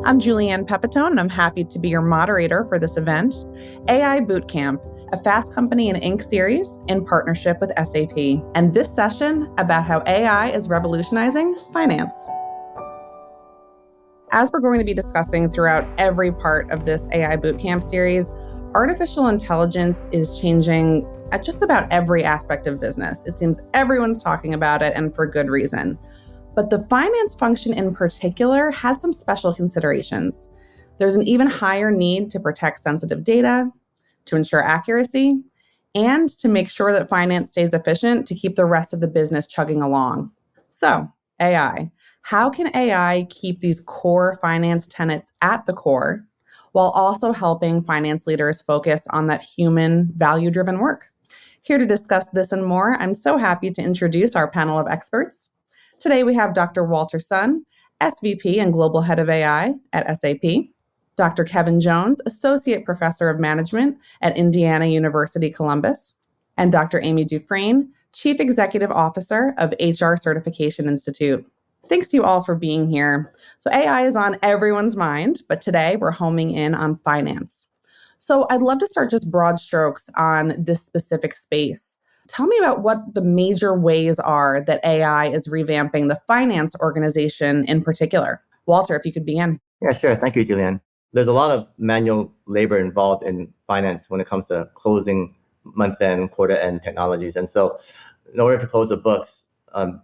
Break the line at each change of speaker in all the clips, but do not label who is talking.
I'm Julianne Pepitone, and I'm happy to be your moderator for this event, AI Bootcamp, a Fast Company and Inc. series in partnership with SAP. And this session about how AI is revolutionizing finance. As we're going to be discussing throughout every part of this AI Bootcamp series, artificial intelligence is changing at just about every aspect of business. It seems everyone's talking about it, and for good reason. But the finance function in particular has some special considerations. There's an even higher need to protect sensitive data, to ensure accuracy, and to make sure that finance stays efficient to keep the rest of the business chugging along. So, AI. How can AI keep these core finance tenets at the core while also helping finance leaders focus on that human, value-driven work? Here to discuss this and more, I'm so happy to introduce our panel of experts. Today, we have Dr. Walter Sun, SVP and Global Head of AI at SAP, Dr. Kevin Jones, Associate Professor of Management at Indiana University, Columbus, and Dr. Amy Dufresne, Chief Executive Officer of HR Certification Institute. Thanks to you all for being here. So AI is on everyone's mind, but today we're homing in on finance. So I'd love to start just broad strokes on this specific space. Tell me about what the major ways are that AI is revamping the finance organization in particular. Walter, if you could begin.
Yeah, sure. Thank you, Julianne. There's a lot of manual labor involved in finance when it comes to closing month-end, quarter-end technologies. And so in order to close the books,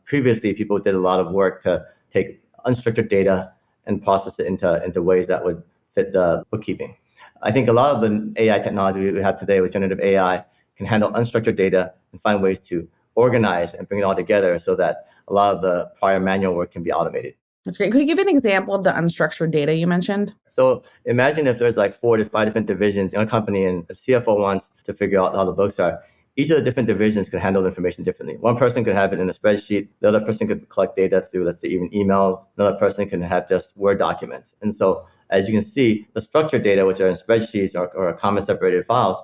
previously people did a lot of work to take unstructured data and process it into ways that would fit the bookkeeping. I think a lot of the AI technology we have today with generative AI can handle unstructured data and find ways to organize and bring it all together so that a lot of the prior manual work can be automated.
That's great. Could you give an example of the unstructured data you mentioned?
So imagine if there's like 4 to 5 different divisions in a company and a CFO wants to figure out how the books are. Each of the different divisions can handle the information differently. One person could have it in a spreadsheet. The other person could collect data through, let's say, even emails. Another person can have just Word documents. And so as you can see, the structured data, which are in spreadsheets or comma-separated files,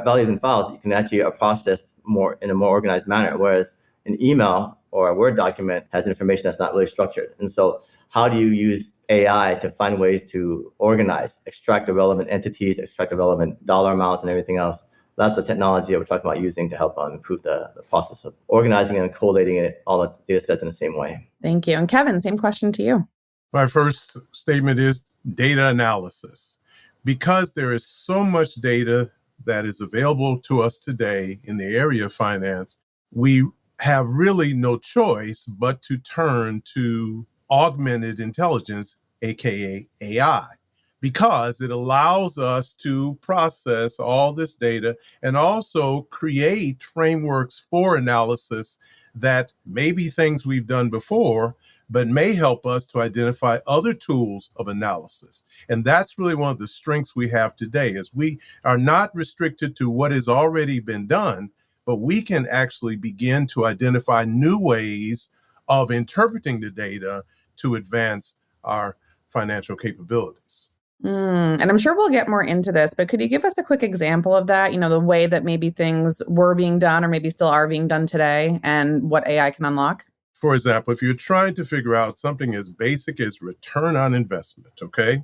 values in files, you can actually process more in a more organized manner, whereas an email or a Word document has information that's not really structured. And so how do you use AI to find ways to organize, extract the relevant entities, extract the relevant dollar amounts and everything else? That's the technology that we're talking about using to help improve the process of organizing and collating all the data sets in the same way.
Thank you. And Kevin, same question to you.
My first statement is data analysis. Because there is so much data that is available to us today in the area of finance, we have really no choice but to turn to augmented intelligence, aka AI, because it allows us to process all this data and also create frameworks for analysis that may be things we've done before, but may help us to identify other tools of analysis. And that's really one of the strengths we have today, is we are not restricted to what has already been done, but we can actually begin to identify new ways of interpreting the data to advance our financial capabilities.
And I'm sure we'll get more into this, but could you give us a quick example of that? The way that maybe things were being done or maybe still are being done today and what AI can unlock?
For example, if you're trying to figure out something as basic as return on investment, okay?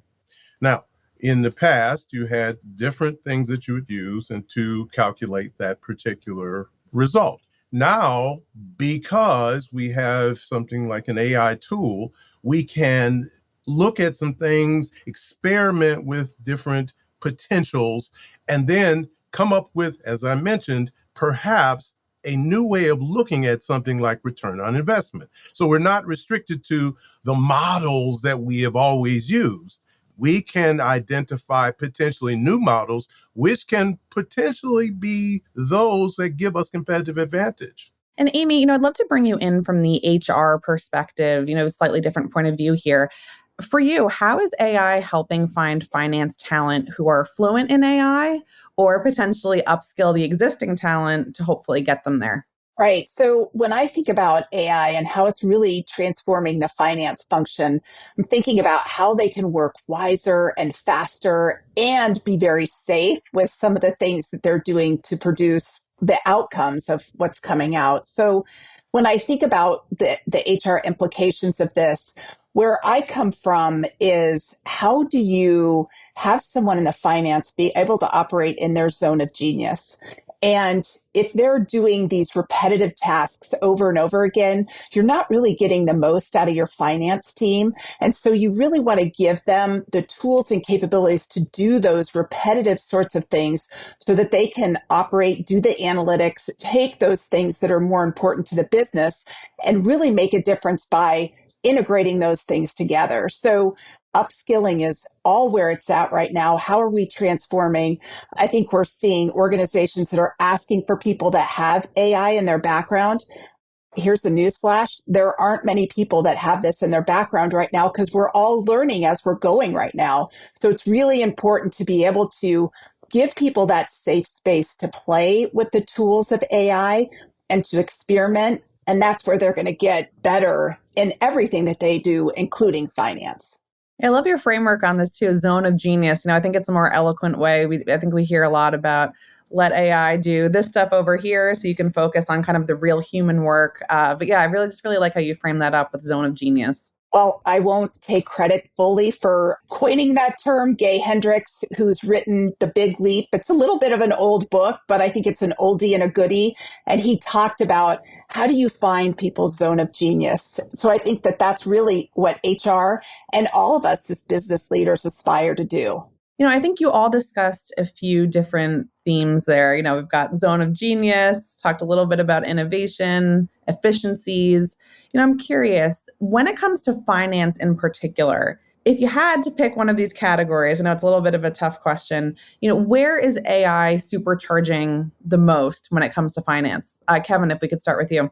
Now, in the past, you had different things that you would use and to calculate that particular result. Now, because we have something like an AI tool, we can look at some things, experiment with different potentials, and then come up with, as I mentioned, perhaps a new way of looking at something like return on investment. So we're not restricted to the models that we have always used. We can identify potentially new models, which can potentially be those that give us competitive advantage.
And Amy, I'd love to bring you in from the HR perspective, slightly different point of view here. For you, how is AI helping find finance talent who are fluent in AI or potentially upskill the existing talent to hopefully get them there?
Right. So when I think about AI and how it's really transforming the finance function, I'm thinking about how they can work wiser and faster and be very safe with some of the things that they're doing to produce the outcomes of what's coming out. So when I think about the HR implications of this, Where I come from is, how do you have someone in the finance be able to operate in their zone of genius? And if they're doing these repetitive tasks over and over again, you're not really getting the most out of your finance team. And so you really want to give them the tools and capabilities to do those repetitive sorts of things so that they can operate, do the analytics, take those things that are more important to the business and really make a difference by integrating those things together. So upskilling is all where it's at right now. How are we transforming? I think we're seeing organizations that are asking for people that have AI in their background. Here's the newsflash. There aren't many people that have this in their background right now because we're all learning as we're going right now. So it's really important to be able to give people that safe space to play with the tools of AI and to experiment. And that's where they're going to get better in everything that they do, including finance.
I love your framework on this too, zone of genius. I think it's a more eloquent way. I think we hear a lot about let AI do this stuff over here so you can focus on kind of the real human work. But yeah, I really like how you frame that up with zone of genius.
Well, I won't take credit fully for coining that term. Gay Hendricks, who's written The Big Leap, it's a little bit of an old book, but I think it's an oldie and a goodie. And he talked about how do you find people's zone of genius? So I think that that's really what HR and all of us as business leaders aspire to do.
I think you all discussed a few different themes there. We've got zone of genius, talked a little bit about innovation, efficiencies. I'm curious, when it comes to finance in particular, if you had to pick one of these categories, I know it's a little bit of a tough question, where is AI supercharging the most when it comes to finance? Kevin, if we could start with you.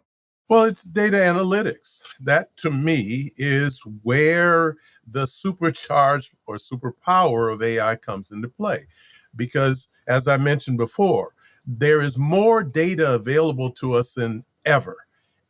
Well, it's data analytics. That, to me, is where the supercharged or superpower of AI comes into play. Because, as I mentioned before, there is more data available to us than ever.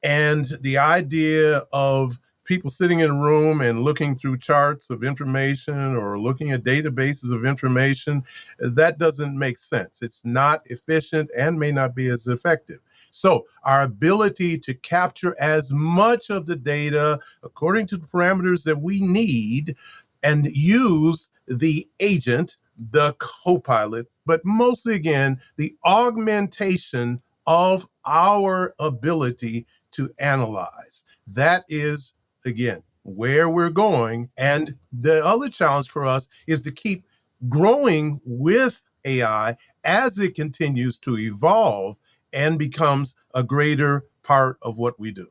And the idea of people sitting in a room and looking through charts of information or looking at databases of information, that doesn't make sense. It's not efficient and may not be as effective. So our ability to capture as much of the data according to the parameters that we need and use the agent, the co-pilot, but mostly again, the augmentation of our ability to analyze. That is, again, where we're going. And the other challenge for us is to keep growing with AI as it continues to evolve and becomes a greater part of what we do.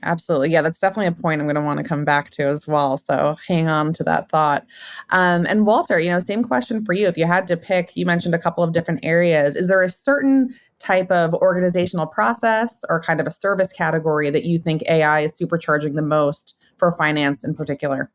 Absolutely. Yeah, that's definitely a point I'm going to want to come back to as well. So hang on to that thought. And Walter, same question for you. If you had to pick, you mentioned a couple of different areas. Is there a certain type of organizational process or kind of a service category that you think AI is supercharging the most for finance in particular?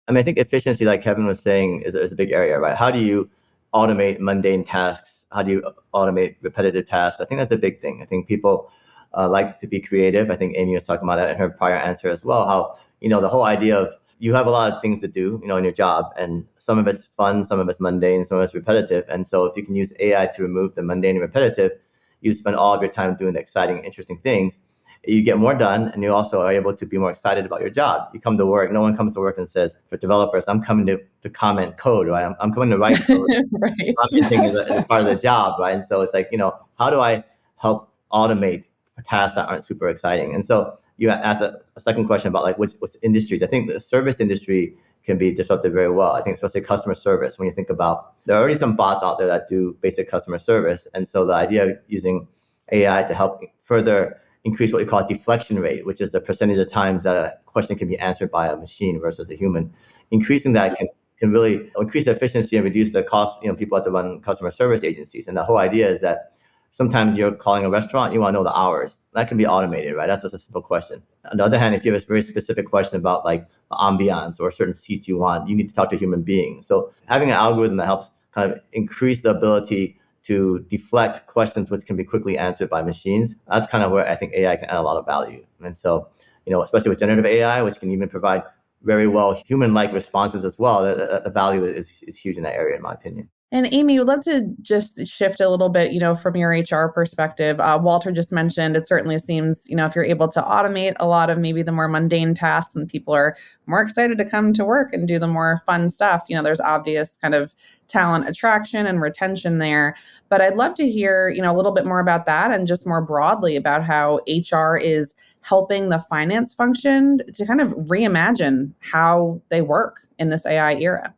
I think efficiency, like Kevin was saying, is a big area, right? How do you automate mundane tasks? How do you automate repetitive tasks? I think that's a big thing. I think people like to be creative. I think Amy was talking about that in her prior answer as well, how, the whole idea of you have a lot of things to do, in your job, and some of it's fun, some of it's mundane, some of it's repetitive. And so if you can use AI to remove the mundane and repetitive, you spend all of your time doing the exciting, interesting things. You get more done, and you also are able to be more excited about your job. You come to work, no one comes to work and says, for developers, I'm coming to comment code, right? I'm coming to write code.
Right.
Commenting is a part of the job, right? And so it's like, how do I help automate tasks that aren't super exciting? And so you asked a second question about like which industries. I think the service industry can be disrupted very well. I think especially customer service, when you think about, there are already some bots out there that do basic customer service. And so the idea of using AI to help further increase what we call deflection rate, which is the percentage of times that a question can be answered by a machine versus a human. Increasing that can really increase the efficiency and reduce the cost. People have to run customer service agencies. And the whole idea is that sometimes you're calling a restaurant, you want to know the hours. That can be automated, right? That's just a simple question. On the other hand, if you have a very specific question about like the ambiance or certain seats you want, you need to talk to a human being. So having an algorithm that helps kind of increase the ability to deflect questions which can be quickly answered by machines, that's kind of where I think AI can add a lot of value. And so, especially with generative AI, which can even provide very well human-like responses as well, the value is huge in that area, in my opinion.
And Amy, would love to just shift a little bit, from your HR perspective. Walter just mentioned it certainly seems, if you're able to automate a lot of maybe the more mundane tasks and people are more excited to come to work and do the more fun stuff, there's obvious kind of talent attraction and retention there. But I'd love to hear, a little bit more about that and just more broadly about how HR is helping the finance function to kind of reimagine how they work in this AI era.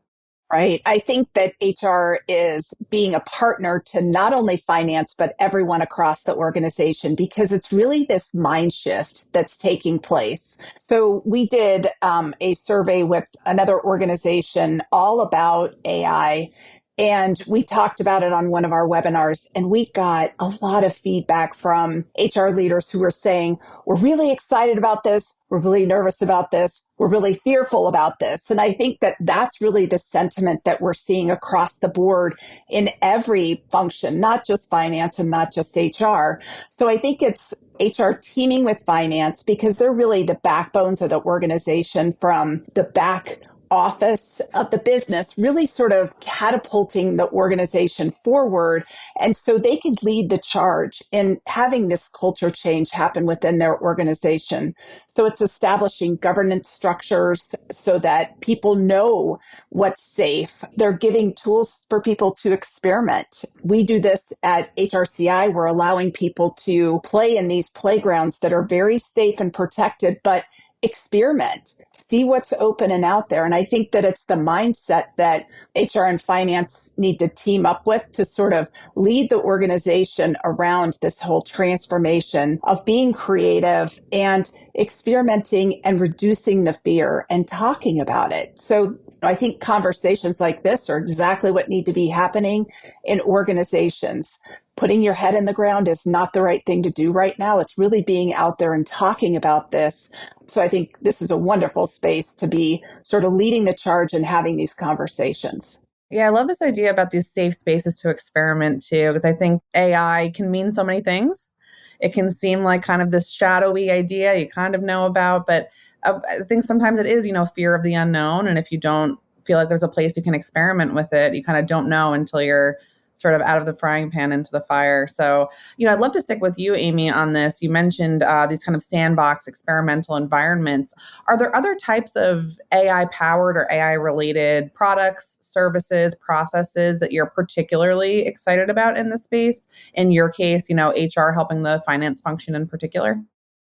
Right. I think that HR is being a partner to not only finance, but everyone across the organization, because it's really this mind shift that's taking place. So we did a survey with another organization all about AI. And we talked about it on one of our webinars, and we got a lot of feedback from HR leaders who were saying, we're really excited about this. We're really nervous about this. We're really fearful about this. And I think that that's really the sentiment that we're seeing across the board in every function, not just finance and not just HR. So I think it's HR teaming with finance because they're really the backbones of the organization, from the back office of the business, really sort of catapulting the organization forward. And so they could lead the charge in having this culture change happen within their organization. So it's establishing governance structures so that people know what's safe. They're giving tools for people to experiment. We do this at HRCI. We're allowing people to play in these playgrounds that are very safe and protected, but experiment, see what's open and out there. And I think that it's the mindset that HR and finance need to team up with to sort of lead the organization around this whole transformation of being creative and experimenting and reducing the fear and talking about it. So I think conversations like this are exactly what need to be happening in organizations. Putting your head in the ground is not the right thing to do right now. It's really being out there and talking about this. So I think this is a wonderful space to be sort of leading the charge and having these conversations.
Yeah, I love this idea about these safe spaces to experiment too, because I think AI can mean so many things. It can seem like kind of this shadowy idea you kind of know about, but I think sometimes it is, fear of the unknown. And if you don't feel like there's a place you can experiment with it, you kind of don't know until you're sort of out of the frying pan into the fire. So, I'd love to stick with you, Amy, on this. You mentioned these kind of sandbox experimental environments. Are there other types of AI powered or AI related products, services, processes that you're particularly excited about in this space? In your case, HR helping the finance function in particular?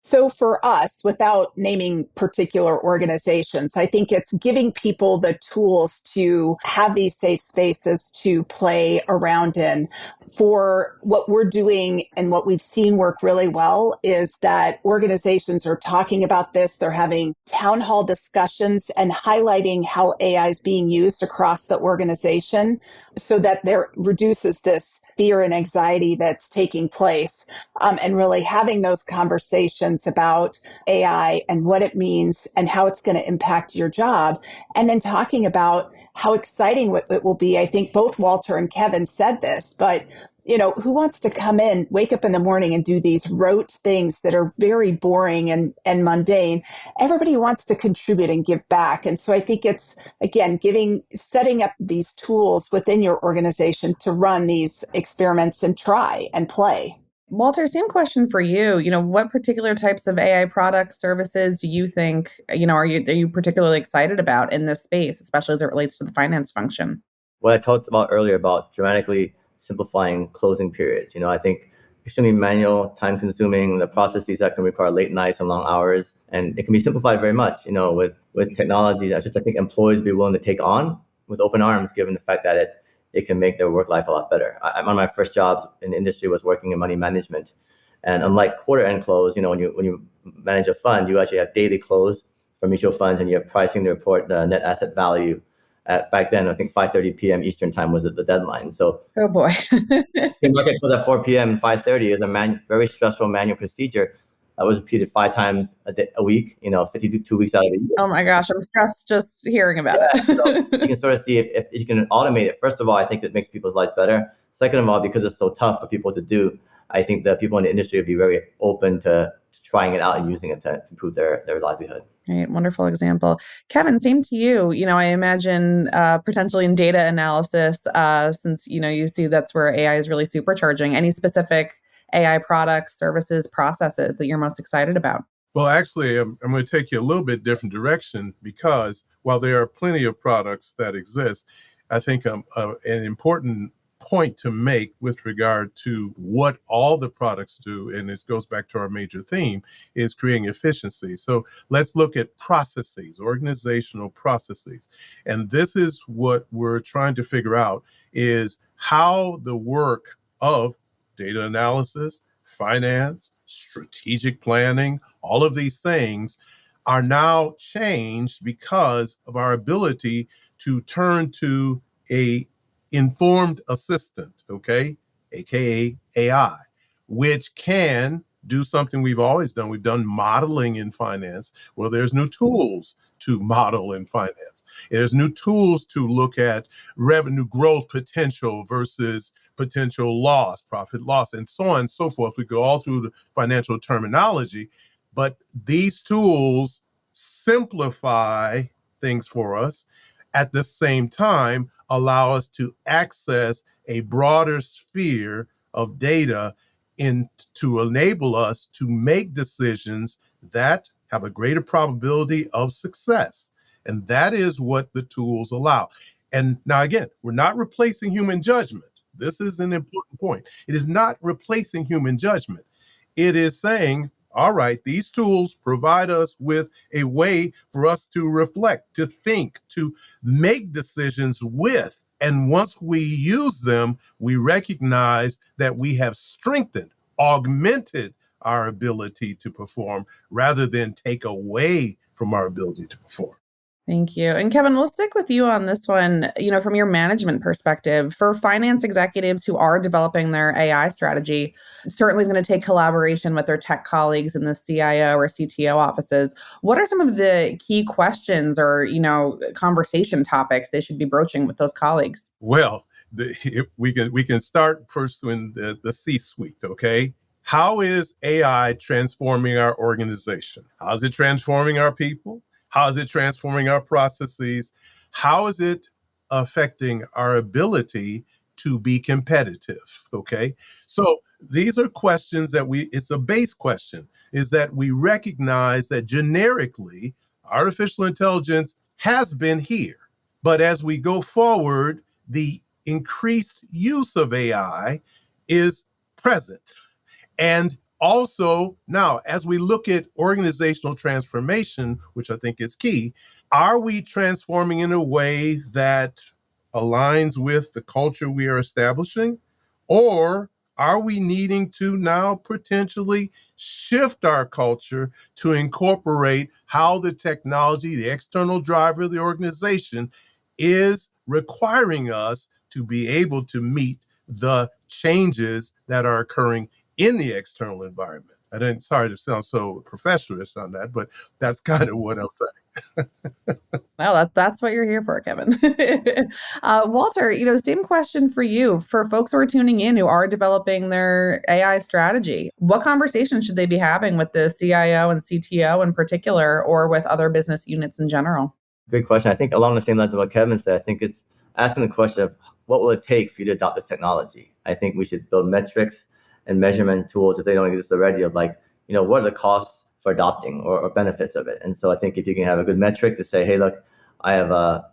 So for us, without naming particular organizations, I think it's giving people the tools to have these safe spaces to play around in. For what we're doing and what we've seen work really well is that organizations are talking about this. They're having town hall discussions and highlighting how AI is being used across the organization so that there reduces this fear and anxiety that's taking place, and really having those conversations about AI and what it means and how it's going to impact your job. And then talking about how exciting it will be. I think both Walter and Kevin said this, but who wants to come in, wake up in the morning and do these rote things that are very boring and mundane? Everybody wants to contribute and give back. And so I think it's, again, setting up these tools within your organization to run these experiments and try and play.
Walter, same question for you. What particular types of AI products, services do you think, are you particularly excited about in this space, especially as it relates to the finance function?
What I talked about earlier about dramatically simplifying closing periods. I think extremely manual, time consuming, the processes that can require late nights and long hours. And it can be simplified very much, with technology that I think employees be willing to take on with open arms, given the fact that it can make their work life a lot better. One of my first jobs in the industry was working in money management. And unlike quarter end close, when you manage a fund, you actually have daily close for mutual funds and you have pricing to report the net asset value. Back then, I think 5:30 p.m. Eastern time was the deadline. So,
oh boy,
the market closed at 4 p.m. and 5:30 is a very stressful manual procedure that was repeated 5 times a week. 52 weeks out of the year.
Oh my gosh, I'm stressed just hearing about it.
So you can sort of see if you can automate it. First of all, I think it makes people's lives better. Second of all, because it's so tough for people to do, I think that people in the industry would be very open to trying it out and using it to improve their livelihood.
Right, wonderful example. Kevin, same to you. I imagine potentially in data analysis, since you see that's where AI is really supercharging. Any specific AI products, services, processes that you're most excited about?
Well, actually, I'm going to take you a little bit different direction, because while there are plenty of products that exist, I think an important point to make with regard to what all the products do, and it goes back to our major theme, is creating efficiency. So let's look at processes, organizational processes. And this is what we're trying to figure out, is how the work of data analysis, finance, strategic planning, all of these things are now changed because of our ability to turn to a informed assistant, okay, aka AI, which can do something we've always done. We've done modeling in finance. Well, there's new tools to model in finance. There's new tools to look at revenue growth potential versus potential loss, profit loss, and so on and so forth. We go all through the financial terminology, but these tools simplify things for us, at the same time allow us to access a broader sphere of data to enable us to make decisions that have a greater probability of success. And that is what the tools allow. And now, again, we're not replacing human judgment. This is an important point. It is not replacing human judgment. It is saying, all right, these tools provide us with a way for us to reflect, to think, to make decisions with. And once we use them, we recognize that we have strengthened, augmented our ability to perform rather than take away from our ability to perform.
Thank you. And Kevin, we'll stick with you on this one, from your management perspective. For finance executives who are developing their AI strategy, certainly is going to take collaboration with their tech colleagues in the CIO or CTO offices. What are some of the key questions or, conversation topics they should be broaching with those colleagues?
Well, we can start first in the C-suite, okay? How is AI transforming our organization? How is it transforming our people? How is it transforming our processes? How is it affecting our ability to be competitive? Okay. So these are questions that it's a base question, is that we recognize that generically artificial intelligence has been here. But as we go forward, the increased use of AI is present. And also, now, as we look at organizational transformation, which I think is key, are we transforming in a way that aligns with the culture we are establishing? Or are we needing to now potentially shift our culture to incorporate how the technology, the external driver of the organization, is requiring us to be able to meet the changes that are occurring in the external environment? Sorry to sound so professionalist on that, but that's kind of what I'm saying.
Well, that's what you're here for, Kevin. Walter, same question for you. For folks who are tuning in who are developing their AI strategy, what conversations should they be having with the CIO and CTO in particular, or with other business units in general?
Great question. I think along the same lines of what Kevin said, I think it's asking the question of what will it take for you to adopt this technology? I think we should build metrics and measurement tools if they don't exist already of what are the costs for adopting or benefits of it. And so I think if you can have a good metric to say, hey, look, I have a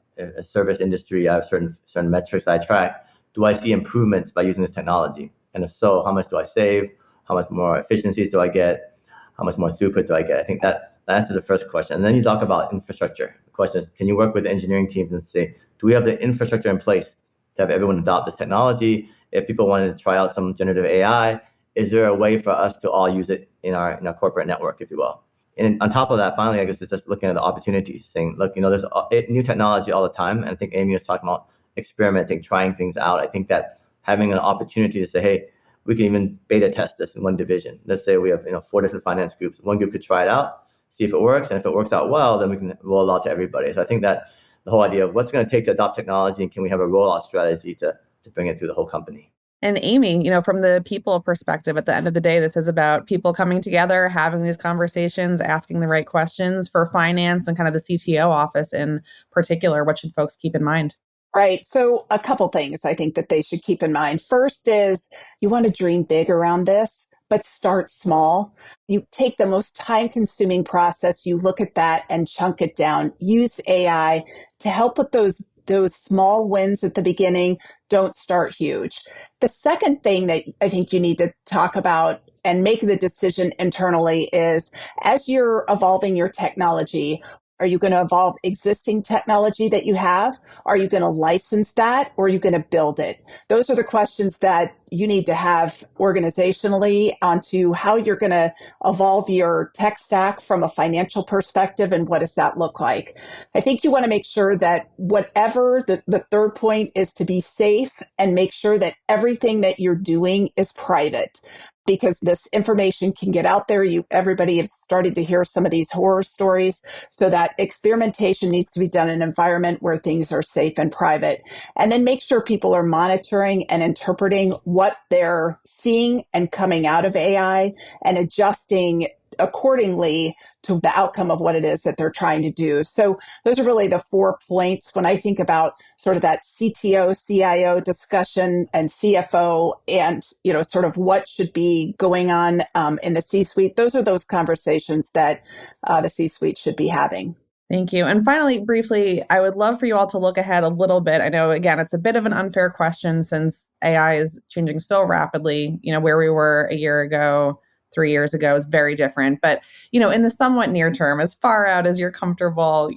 service industry, I have certain metrics I track. Do I see improvements by using this technology? And if so, how much do I save? How much more efficiencies do I get? How much more throughput do I get? I think that answers the first question. And then you talk about infrastructure. The question is, can you work with engineering teams and say, do we have the infrastructure in place to have everyone adopt this technology? If people wanted to try out some generative AI, is there a way for us to all use it in our corporate network, if you will? And on top of that, finally, I guess it's just looking at the opportunities, saying, look, there's new technology all the time. And I think Amy was talking about experimenting, trying things out. I think that having an opportunity to say, hey, we can even beta test this in one division. Let's say we have 4 different finance groups. One group could try it out, see if it works. And if it works out well, then we can roll it out to everybody. So I think that the whole idea of what's going to take to adopt technology, and can we have a rollout strategy to bring it through the whole company?
And Amy, from the people perspective, at the end of the day, this is about people coming together, having these conversations, asking the right questions for finance and kind of the CTO office in particular. What should folks keep in mind?
Right. So a couple things I think that they should keep in mind. First is you want to dream big around this, but start small. You take the most time consuming process, you look at that and chunk it down. Use AI to help with those small wins at the beginning. Don't start huge. The second thing that I think you need to talk about and make the decision internally is as you're evolving your technology, are you going to evolve existing technology that you have? Are you going to license that or are you going to build it? Those are the questions that you need to have organizationally onto how you're going to evolve your tech stack from a financial perspective and what does that look like? I think you want to make sure that whatever the third point is to be safe and make sure that everything that you're doing is private because this information can get out there. Everybody has started to hear some of these horror stories. So that experimentation needs to be done in an environment where things are safe and private. And then make sure people are monitoring and interpreting what they're seeing and coming out of AI and adjusting accordingly to the outcome of what it is that they're trying to do. So those are really the 4 points when I think about sort of that CTO, CIO discussion and CFO and, sort of what should be going on in the C-suite. Those are those conversations that the C-suite should be having.
Thank you. And finally, briefly, I would love for you all to look ahead a little bit. I know, again, it's a bit of an unfair question since AI is changing so rapidly. Where we were a year ago, 3 years ago is very different. But, in the somewhat near term, as far out as you're comfortable,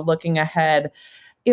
looking ahead,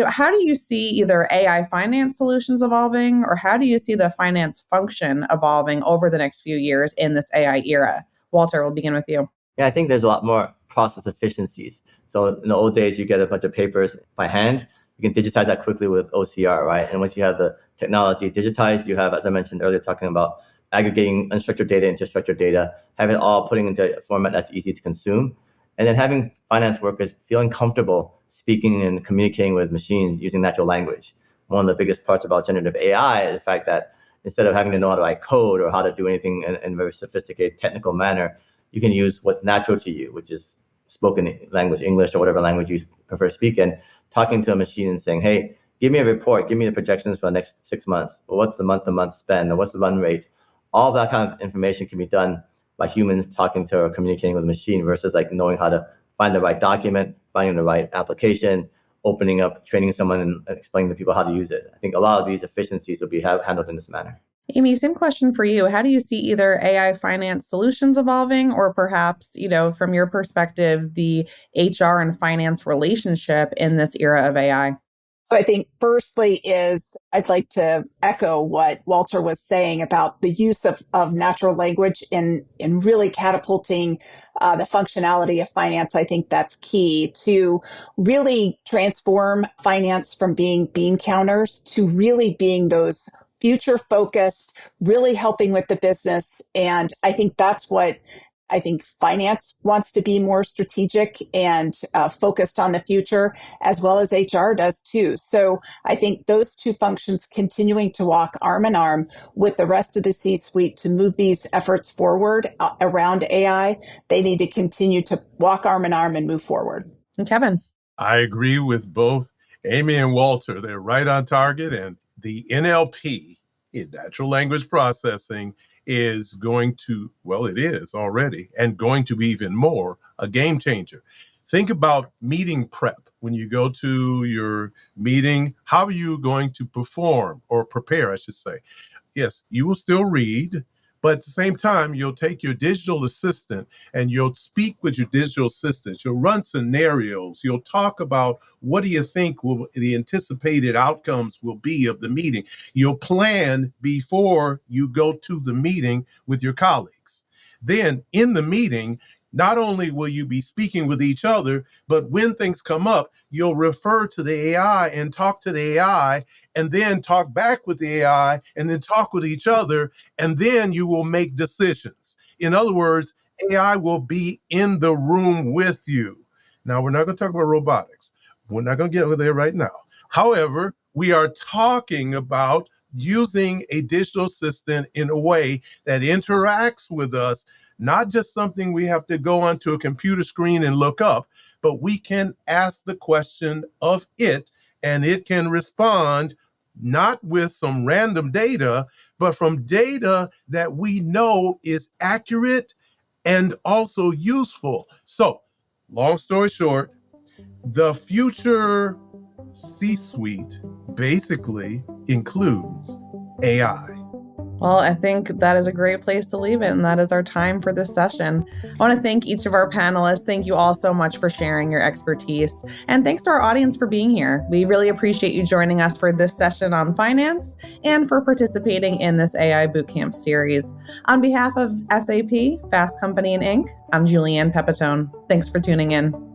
how do you see either AI finance solutions evolving or how do you see the finance function evolving over the next few years in this AI era? Walter, we'll begin with you.
Yeah, I think there's a lot more process efficiencies. So in the old days, you get a bunch of papers by hand. You can digitize that quickly with OCR, right? And once you have the technology digitized, you have, as I mentioned earlier, talking about aggregating unstructured data into structured data, have it all putting into a format that's easy to consume. And then having finance workers feeling comfortable speaking and communicating with machines using natural language. One of the biggest parts about generative AI is the fact that instead of having to know how to write code or how to do anything in a very sophisticated technical manner, you can use what's natural to you, which is spoken language, English or whatever language you prefer to speak in, talking to a machine and saying, hey, give me a report, give me the projections for the next 6 months, or what's the month-to-month spend, or what's the run rate. All that kind of information can be done by humans talking to or communicating with a machine versus like knowing how to find the right document, finding the right application, opening up, training someone and explaining to people how to use it. I think a lot of these efficiencies will be handled in this manner.
Amy, same question for you. How do you see either AI finance solutions evolving or perhaps, from your perspective, the HR and finance relationship in this era of AI?
So I think firstly is I'd like to echo what Walter was saying about the use of natural language in really catapulting the functionality of finance. I think that's key to really transform finance from being bean counters to really being those future focused, really helping with the business. And I think that's what I think finance wants to be more strategic and focused on the future, as well as HR does too. So I think those two functions continuing to walk arm in arm with the rest of the C-suite to move these efforts forward around AI, they need to continue to walk arm in arm and move forward.
And Kevin?
I agree with both Amy and Walter. They're right on target. And the NLP, natural language processing, is going to, well, it is already, and going to be even more a game changer. Think about meeting prep. When you go to your meeting, how are you going to perform or prepare, I should say? Yes, you will still read, but at the same time, you'll take your digital assistant and you'll speak with your digital assistant. You'll run scenarios. You'll talk about what do you think the anticipated outcomes will be of the meeting. You'll plan before you go to the meeting with your colleagues. Then in the meeting, not only will you be speaking with each other, but when things come up, you'll refer to the AI and talk to the AI and then talk back with the AI and then talk with each other. And then you will make decisions. In other words, AI will be in the room with you. Now, we're not going to talk about robotics. We're not going to get there right now. However, we are talking about using a digital assistant in a way that interacts with us, not just something we have to go onto a computer screen and look up, but we can ask the question of it and it can respond not with some random data, but from data that we know is accurate and also useful. So, long story short, the future C-suite basically includes AI.
Well, I think that is a great place to leave it, and that is our time for this session. I want to thank each of our panelists. Thank you all so much for sharing your expertise, and thanks to our audience for being here. We really appreciate you joining us for this session on finance and for participating in this AI Bootcamp series. On behalf of SAP, Fast Company and Inc., I'm Julianne Pepitone. Thanks for tuning in.